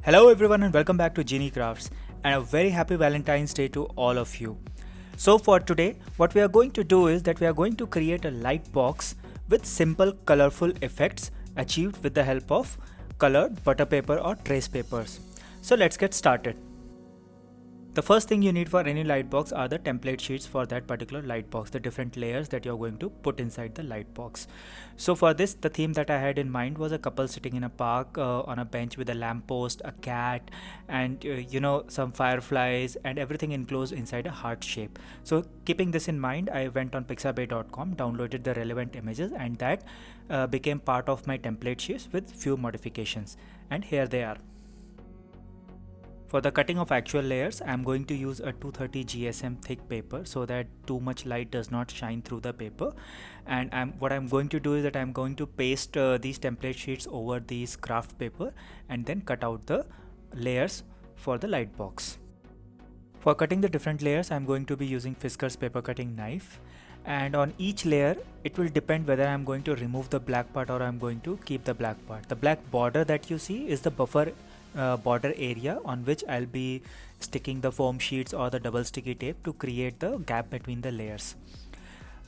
Hello everyone and welcome back to Genie Crafts, and a very happy Valentine's Day to all of you. So for today, what we are going to do is that we are going to create a light box with simple colorful effects achieved with the help of colored butter paper or trace papers. So let's get started. The first thing you need for any light box are the template sheets for that particular light box, the different layers that you're going to put inside the light box. So for this, the theme that I had in mind was a couple sitting in a park on a bench with a lamppost, a cat, and some fireflies, and everything enclosed inside a heart shape. So keeping this in mind, I went on pixabay.com, downloaded the relevant images, and that became part of my template sheets with few modifications, and here they are. For the cutting of actual layers, I am going to use a 230 GSM thick paper so that too much light does not shine through the paper. And what I'm going to do is that I'm going to paste these template sheets over these craft paper and then cut out the layers for the light box. For cutting the different layers, I'm going to be using Fiskars Paper Cutting knife. And on each layer, it will depend whether I'm going to remove the black part or I'm going to keep the black part. The black border that you see is the buffer border area on which I'll be sticking the foam sheets or the double sticky tape to create the gap between the layers.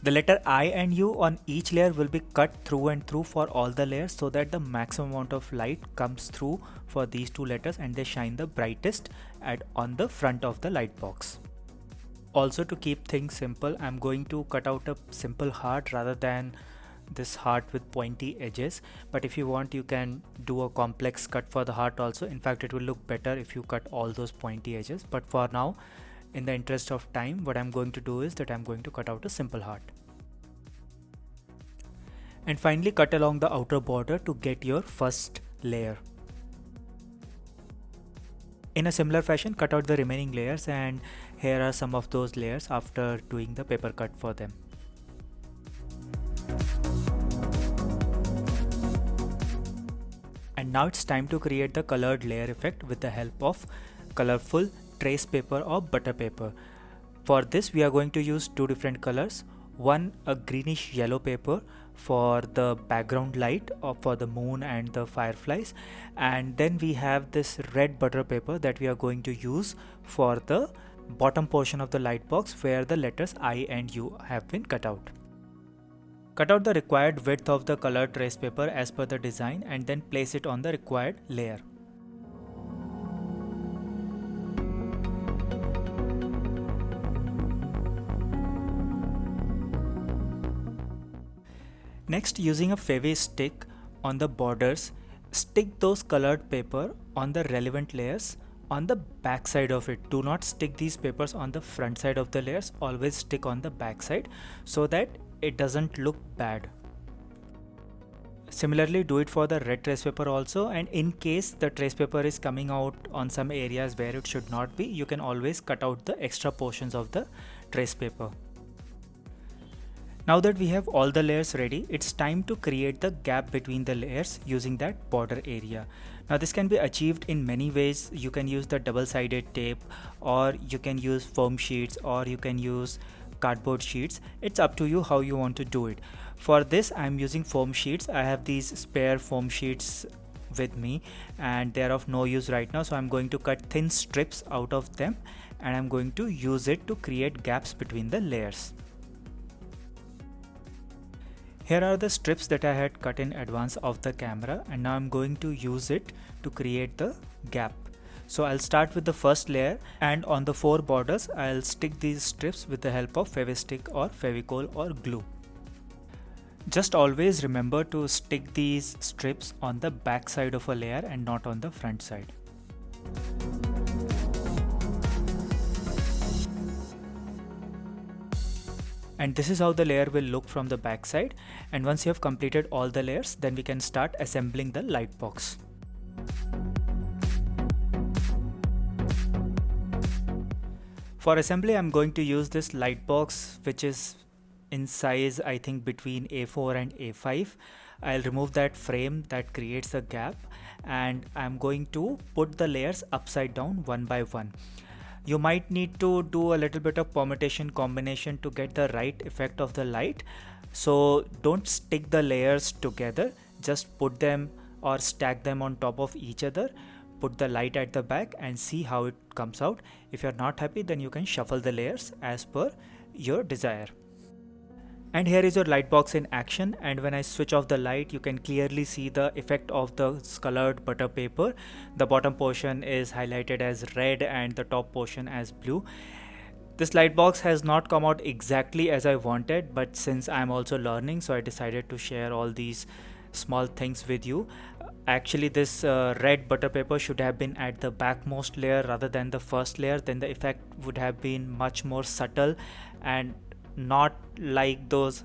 The letter I and U on each layer will be cut through and through for all the layers so that the maximum amount of light comes through for these two letters and they shine the brightest on the front of the light box. Also, to keep things simple, I'm going to cut out a simple heart rather than this heart with pointy edges, but if you want you can do a complex cut for the heart also. In fact, it will look better if you cut all those pointy edges, but for now, in the interest of time, what I'm going to do is that I'm going to cut out a simple heart. And finally, cut along the outer border to get your first layer. In a similar fashion, cut out the remaining layers, and here are some of those layers after doing the paper cut for them. And now it's time to create the colored layer effect with the help of colorful trace paper or butter paper. For this, we are going to use two different colors. One, a greenish yellow paper for the background light or for the moon and the fireflies, and then we have this red butter paper that we are going to use for the bottom portion of the light box where the letters I and U have been cut out. Cut out the required width of the colored trace paper as per the design and then place it on the required layer. Next, using a Fevi stick on the borders, stick those colored paper on the relevant layers on the back side of it. Do not stick these papers on the front side of the layers, always stick on the back side so that it doesn't look bad. Similarly, do it for the red trace paper also, and in case the trace paper is coming out on some areas where it should not be, you can always cut out the extra portions of the trace paper. Now that we have all the layers ready, it's time to create the gap between the layers using that border area. Now this can be achieved in many ways. You can use the double-sided tape, or you can use foam sheets, or you can use cardboard sheets. It's up to you how you want to do it. For this, I'm using foam sheets. I have these spare foam sheets with me and they're of no use right now, so I'm going to cut thin strips out of them and I'm going to use it to create gaps between the layers. Here are the strips that I had cut in advance of the camera, and now I'm going to use it to create the gap. So I'll start with the first layer, and on the four borders I'll stick these strips with the help of Fevistick or Fevicol or glue. Just always remember to stick these strips on the back side of a layer and not on the front side. And this is how the layer will look from the back side, and once you have completed all the layers, then we can start assembling the light box. For assembly, I'm going to use this light box, which is in size I think between A4 and A5. I'll remove that frame that creates a gap, and I'm going to put the layers upside down one by one. You might need to do a little bit of permutation combination to get the right effect of the light. So don't stick the layers together, just put them or stack them on top of each other put the light at the back and see how it comes out. If you're not happy, then you can shuffle the layers as per your desire. And here is your Lightbox in action, and when I switch off the light, you can clearly see the effect of the colored butter paper. The bottom portion is highlighted as red and the top portion as blue. This Lightbox has not come out exactly as I wanted, but since I'm also learning, so I decided to share all these small things with you. Actually, this red butter paper should have been at the backmost layer rather than the first layer. Then the effect would have been much more subtle and not like those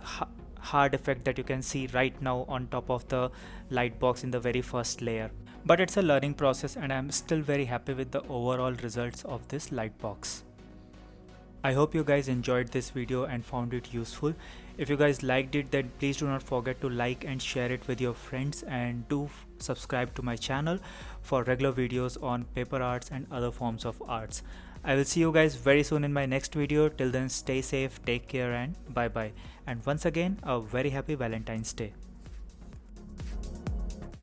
hard effect that you can see right now on top of the Lightbox in the very first layer. But it's a learning process, and I'm still very happy with the overall results of this Lightbox. I hope you guys enjoyed this video and found it useful. If you guys liked it, then please do not forget to like and share it with your friends, and do subscribe to my channel for regular videos on paper arts and other forms of arts. I will see you guys very soon in my next video. Till then, stay safe, take care, and bye bye. And once again, a very happy Valentine's Day.